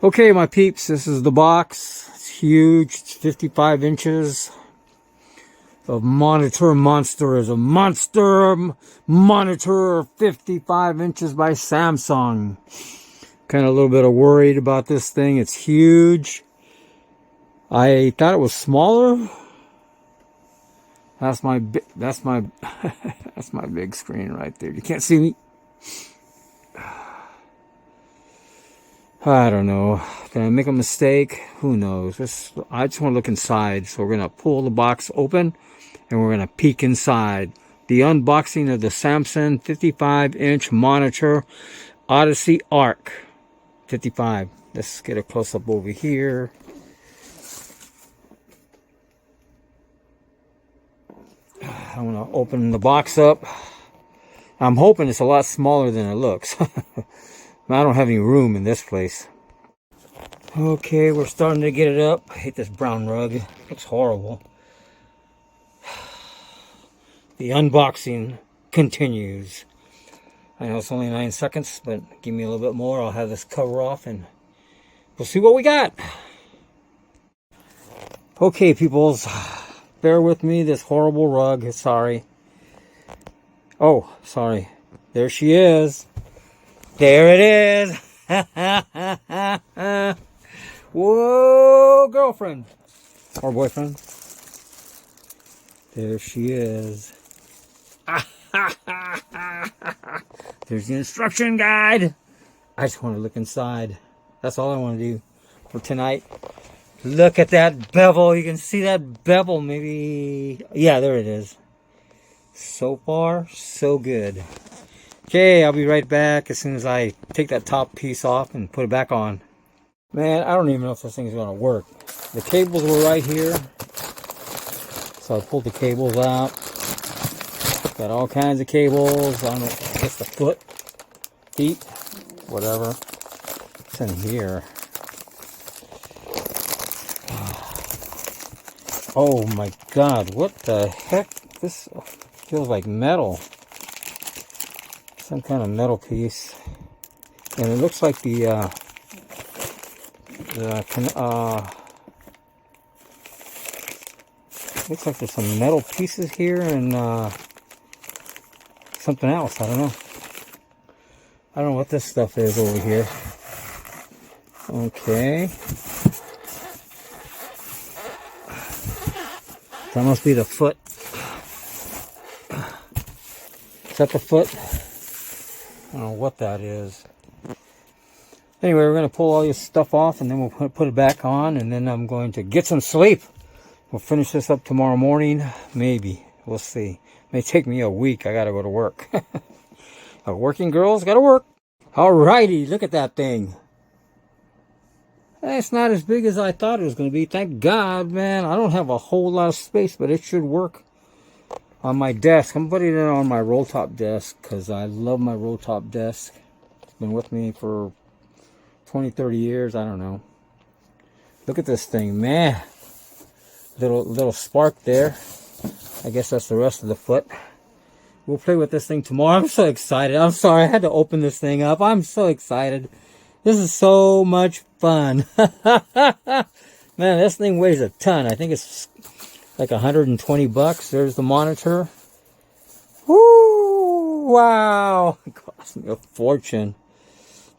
Okay, my peeps, this is the box. It's huge. It's 55 inches. The monitor monster is a monster monitor, 55 inches by Samsung. Kind of a little bit of worried about this thing. It's huge. I thought it was smaller. That's my that's my big screen right there. You can't see me. I don't know. Did I make a mistake? Who knows? I just want to look inside. So we're going to pull the box open and we're going to peek inside. The unboxing of the Samsung 55-inch monitor Odyssey Ark 55. Let's get a close-up over here. I'm going to open the box up. I'm hoping it's a lot smaller than it looks. I don't have any room in this place. Okay, we're starting to get it up. I hate this brown rug. It looks horrible. The unboxing continues. I know it's only 9 seconds, but give me a little bit more. I'll have this cover off and we'll see what we got. Okay, peoples. Bear with me. This horrible rug. Sorry. Oh, sorry. There she is. There it is. Whoa, girlfriend. Or boyfriend. There she is. There's the instruction guide. I just want to look inside. That's all I want to do for tonight. Look at that bevel. You can see that bevel maybe. Yeah, there it is. So far, so good. Okay, I'll be right back as soon as I take that top piece off and put it back on. Man, I don't even know if this thing's going to work. The cables were right here. So I pulled the cables out. Got all kinds of cables. I don't know, I guess the feet, whatever. It's in here. Oh my God, what the heck? This feels like metal. Some kind of metal piece, and it looks like looks like there's some metal pieces here and something else. I don't know. I don't know what this stuff is over here. Okay, that must be the foot. Is that the foot? I don't know what that is. Anyway, we're going to pull all this stuff off and then we'll put it back on, and then I'm going to get some sleep. We'll finish this up tomorrow morning. Maybe. We'll see. It may take me a week. I got to go to work. A working girl's got to work. Alrighty, look at that thing. It's not as big as I thought it was going to be. Thank God, man. I don't have a whole lot of space, but it should work on my desk. I'm putting it on my roll top desk because I love my roll top desk. It's been with me for 20, 30 years. I don't know. Look at this thing, man. Little spark there. I guess that's the rest of the foot. We'll play with this thing tomorrow. I'm so excited. I'm sorry, I had to open this thing up. I'm so excited. This is so much fun. Man, this thing weighs a ton. I think it's like 120 bucks. There's the monitor. Woo! Wow! It cost me a fortune.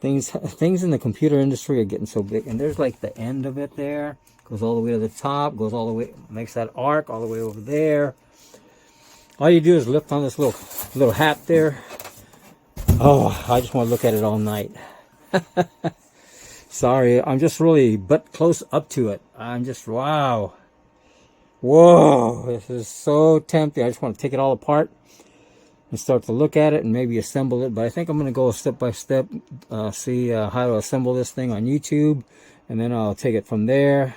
Things in the computer industry are getting so big. And there's like the end of it there. Goes all the way to the top. Goes all the way, makes that arc all the way over there. All you do is lift on this little hat there. Oh, I just want to look at it all night. Sorry, I'm just really but close up to it. I'm just, wow. Whoa, this is so tempting. I just want to take it all apart and start to look at it and maybe assemble it. But I think I'm going to go step by step, see how to assemble this thing on YouTube. And then I'll take it from there.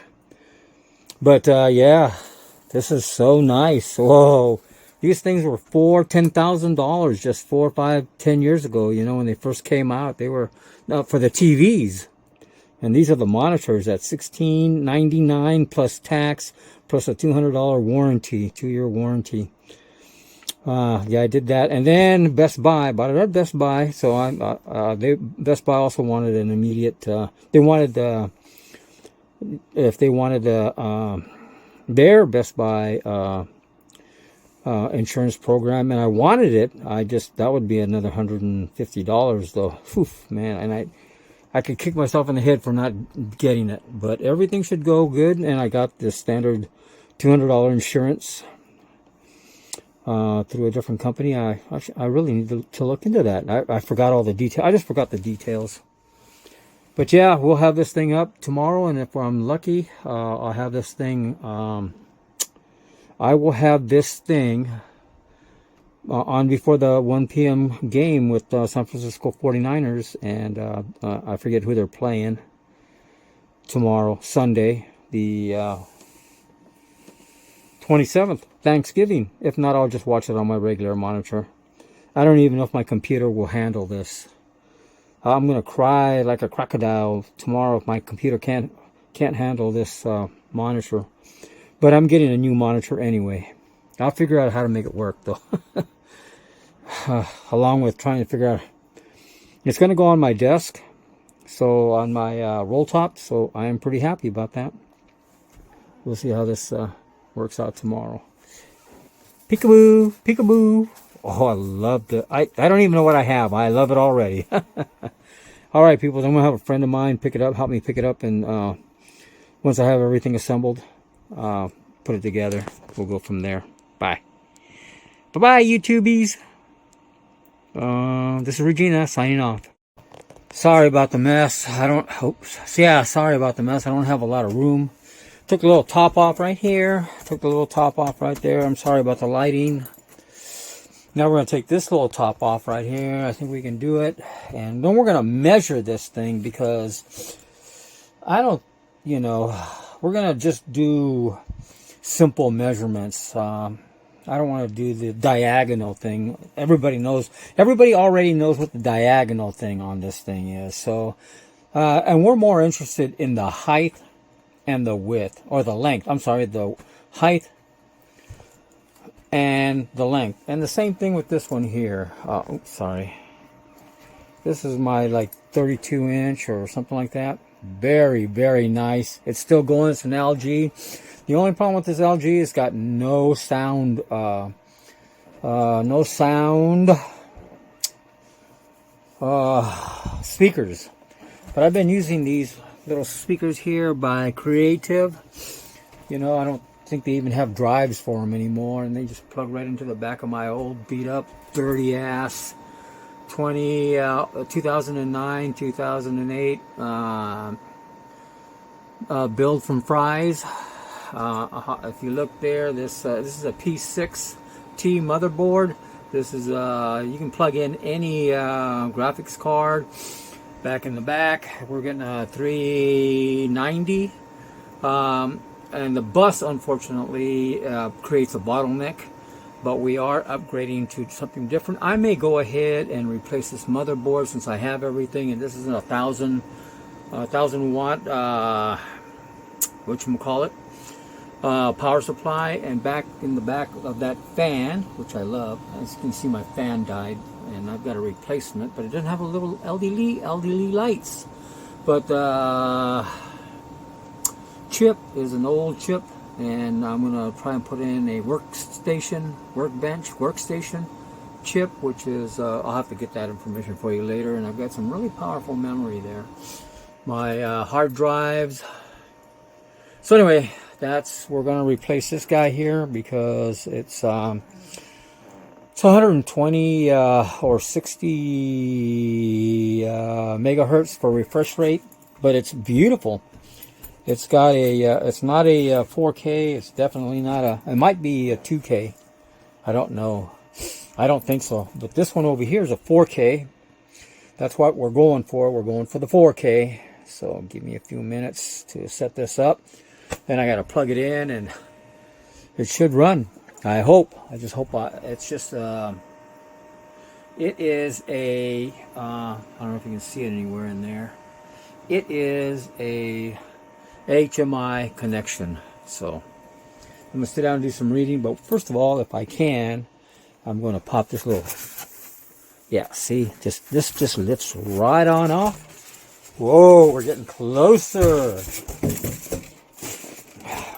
But yeah, this is so nice. Whoa. These things were $10,000 just 4, 5, 10 years ago. You know, when they first came out, they were for the TVs. And these are the monitors at $16.99 plus tax, plus a $200 warranty, 2-year warranty. Yeah, I did that, and then Best Buy, bought it at Best Buy. So Best Buy also wanted an immediate. They wanted if they wanted their Best Buy insurance program, and I wanted it. That would be another $150 though. Whew, man, and I could kick myself in the head for not getting it, but everything should go good, and I got the standard $200 insurance through a different company. I really need to look into that. I forgot all the details. I just forgot the details. But yeah, we'll have this thing up tomorrow, and if I'm lucky, I'll have this thing. I will have this thing on before the 1 p.m. game with San Francisco 49ers, and I forget who they're playing tomorrow, Sunday, the 27th, Thanksgiving. If not, I'll just watch it on my regular monitor. I don't even know if my computer will handle this. I'm gonna cry like a crocodile tomorrow if my computer can't handle this monitor. But I'm getting a new monitor anyway. I'll figure out how to make it work though. Along with trying to figure out, it's gonna go on my desk, so on my roll top. So I am pretty happy about that. We'll see how this works out tomorrow. Peekaboo, peekaboo. Oh, I love I don't even know what I have. I love it already. All right, people. I'm gonna have a friend of mine pick it up, help me pick it up, and once I have everything assembled, put it together. We'll go from there. Bye. Bye-bye, YouTubies. This is Regina signing off. Sorry about the mess. Sorry about the mess. I don't have a lot of room. Took the little top off right here. Took the little top off right there. I'm sorry about the lighting. Now we're going to take this little top off right here. I think we can do it. And then we're going to measure this thing because we're going to just do simple measurements. I don't want to do the diagonal thing. Everybody already knows what the diagonal thing on this thing is. So, and we're more interested in the height and the width, or the length. I'm sorry, the height and the length. And the same thing with this one here. Oops, sorry. This is my like 32 inch or something like that. Very, very nice. It's still going. It's an LG. The only problem with this LG is got no sound. Speakers. But I've been using these little speakers here by Creative. I don't think they even have drives for them anymore, and they just plug right into the back of my old beat up dirty ass 2009 2008 build from Fry's. If you look there, this is a P6T motherboard. This is you can plug in any graphics card. Back in the back, we're getting a 390. And the bus, unfortunately, creates a bottleneck, but we are upgrading to something different. I may go ahead and replace this motherboard since I have everything, and this is a 1,000 watt, whatchamacallit, power supply. And back in the back of that fan, which I love, as you can see, my fan died, and I've got a replacement, but it doesn't have a little LED lights. But chip is an old chip, and I'm gonna try and put in a workstation chip, which is I'll have to get that information for you later. And I've got some really powerful memory there. My hard drives. So anyway, we're gonna replace this guy here because it's 120 or 60 megahertz for refresh rate, but it's beautiful. It's got it's not a 4K. It's definitely not it might be a 2K. I don't know. I don't think so. But this one over here is a 4K. That's what we're going for. We're going for the 4K. So give me a few minutes to set this up. Then I got to plug it in, and it should run. I hope. I just hope. It's just. It is a. I don't know if you can see it anywhere in there. It is a HMI connection. So I'm gonna sit down and do some reading. But first of all, if I can, I'm going to pop this little, yeah, see, this just lifts right on off. Whoa, we're getting closer.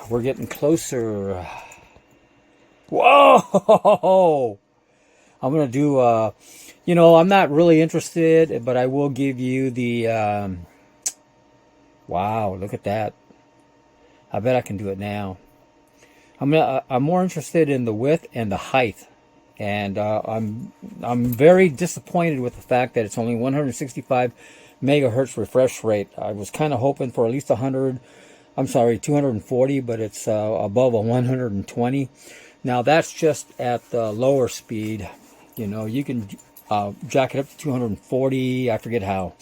We're getting closer. Whoa! I'm going to do, you know, I'm not really interested, but I will give you the, wow, look at that. I bet I can do it now. I'm more interested in the width and the height. And I'm very disappointed with the fact that it's only 165 megahertz refresh rate. I was kind of hoping for at least 240, but it's above a 120. Now that's just at the lower speed. You know, you can jack it up to 240. I forget how,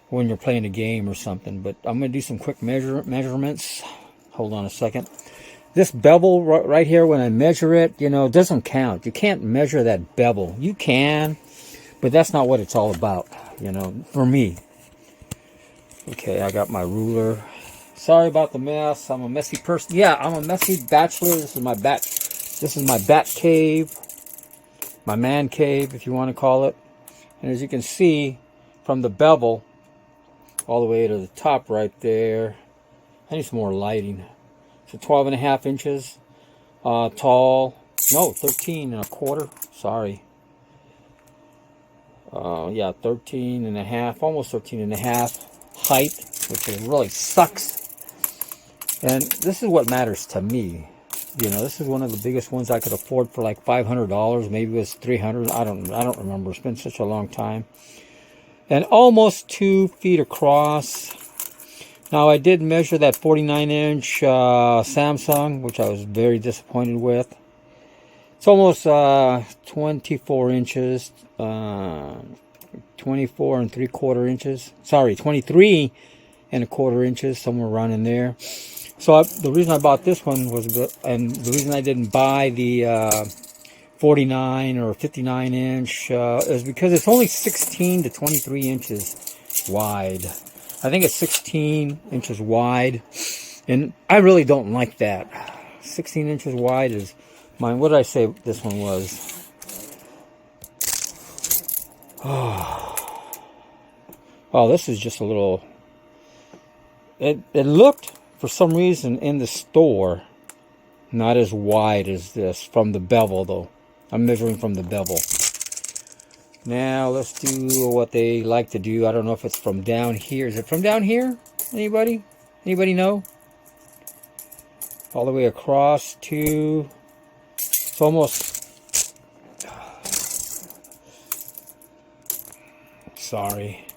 when you're playing a game or something. But I'm going to do some quick measurements. Hold on a second. This bevel right here, when I measure it, you know, it doesn't count. You can't measure that bevel. You can, but that's not what it's all about, you know, for me. Okay, I got my ruler. Sorry about the mess. I'm a messy person. Yeah, I'm a messy bachelor. This is my bat cave. My man cave, if you want to call it. And as you can see, from the bevel all the way to the top right there, I need some more lighting. So 12.5 inches tall. No, 13.25. Sorry. Yeah, 13.5, almost 13.5 height, which really sucks. And this is what matters to me. You know, this is one of the biggest ones I could afford for like $500. Maybe it was $300. I don't remember. It's been such a long time. And almost 2 feet across. Now, I did measure that 49-inch Samsung, which I was very disappointed with. It's almost 24 inches, 24.75 inches. Sorry, 23.25 inches, somewhere around in there. So the reason I bought this one was, and the reason I didn't buy the 49 or 59-inch is because it's only 16 to 23 inches wide. I think it's 16 inches wide, and I really don't like that. 16 inches wide is mine. What did I say this one was? Oh, this is just a little... It looked, for some reason, in the store, not as wide as this, from the bevel, though. I'm measuring from the bevel. Now, let's do what they like to do. I don't know if it's from down here. Is it from down here? Anybody? Anybody know? All the way across to... It's almost... Sorry.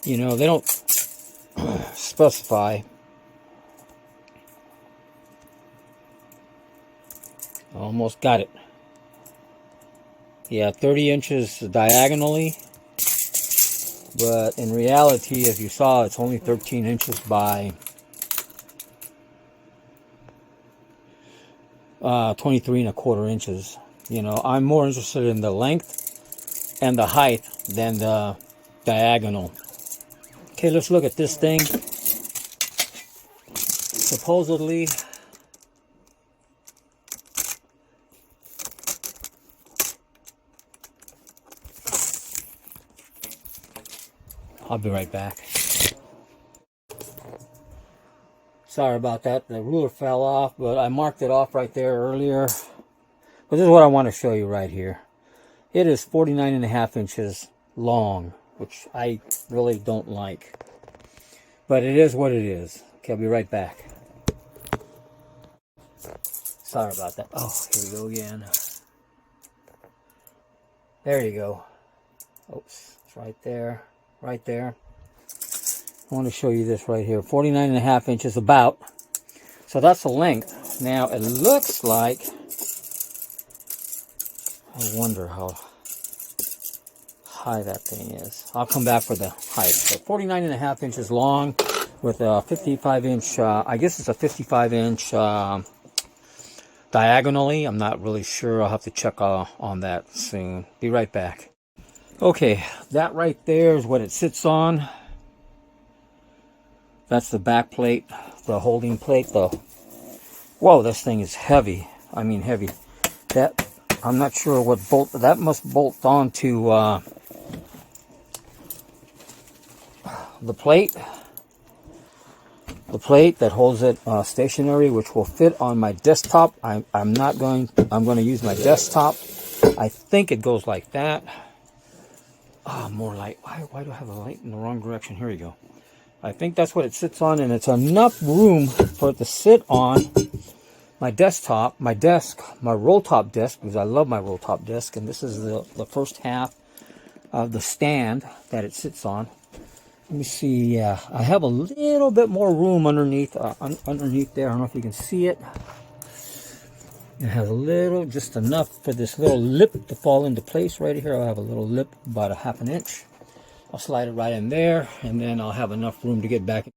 You know, they don't specify. Almost got it. Yeah, 30 inches diagonally. But in reality, as you saw, it's only 13 inches by 23.25 inches. You know, I'm more interested in the length and the height than the diagonal. Okay, let's look at this thing. Supposedly, I'll be right back. Sorry about that. The ruler fell off, but I marked it off right there earlier. But this is what I want to show you right here. It is 49.5 inches long, which I really don't like. But it is what it is. Okay, I'll be right back. Sorry about that. Oh, here we go again. There you go. Oops, it's right there. Right there. I want to show you this right here. 49.5 inches about. So that's the length. Now it looks like... I wonder how high that thing is. I'll come back for the height. So 49.5 inches long with a 55-inch... I guess it's a 55-inch diagonally. I'm not really sure. I'll have to check on that soon. Be right back. Okay, that right there is what it sits on. That's the back plate, the holding plate, the Whoa, this thing is heavy. I mean heavy. That, I'm not sure what bolt, that must bolt onto the plate. The plate that holds it stationary, which will fit on my desktop. I'm going to use my desktop. I think it goes like that. More light. Why do I have the light in the wrong direction? Here we go. I think that's what it sits on, and it's enough room for it to sit on my desktop, my desk, my roll top desk, because I love my roll top desk, and this is the first half of the stand that it sits on. Let me see. I have a little bit more room underneath underneath there. I don't know if you can see it. It has a little, just enough for this little lip to fall into place right here. I'll have a little lip about a half an inch. I'll slide it right in there, and then I'll have enough room to get back